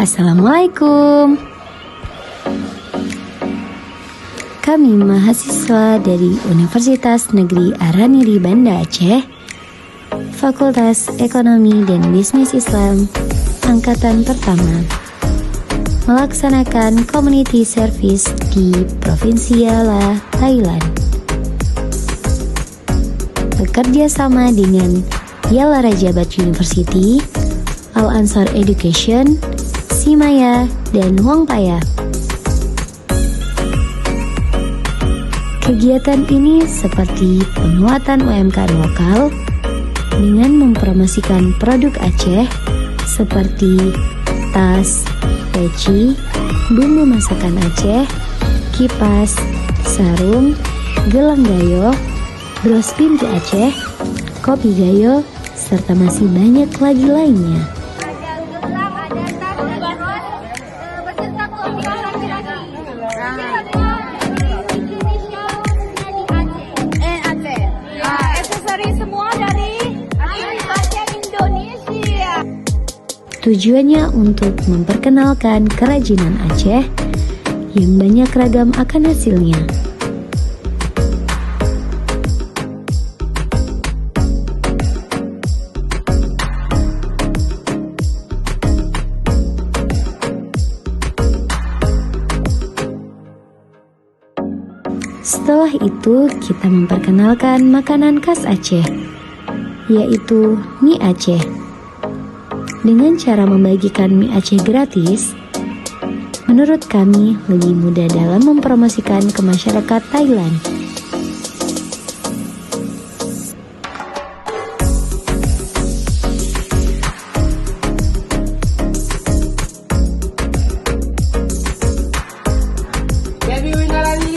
Assalamualaikum. Kami mahasiswa dari Universitas Negeri Araniri Banda Aceh, Fakultas Ekonomi dan Bisnis Islam, Angkatan Pertama, melaksanakan community service di Provinsi Yala, Thailand. Bekerja sama dengan Yala Rajabat University, Al-Ansar Education, Simaya, dan Huangpaya. Kegiatan ini seperti penguatan UMKM lokal dengan mempromosikan produk Aceh seperti tas, peci, bumbu masakan Aceh, kipas, sarung, gelang gayo, bros pintu Aceh, kopi gayo, serta masih banyak lagi lainnya. Tujuannya untuk memperkenalkan kerajinan Aceh yang banyak ragam akan hasilnya. Setelah itu, kita memperkenalkan makanan khas Aceh, yaitu mie Aceh. Dengan cara membagikan mie Aceh gratis, menurut kami lebih mudah dalam mempromosikan ke masyarakat Thailand. Baby, we not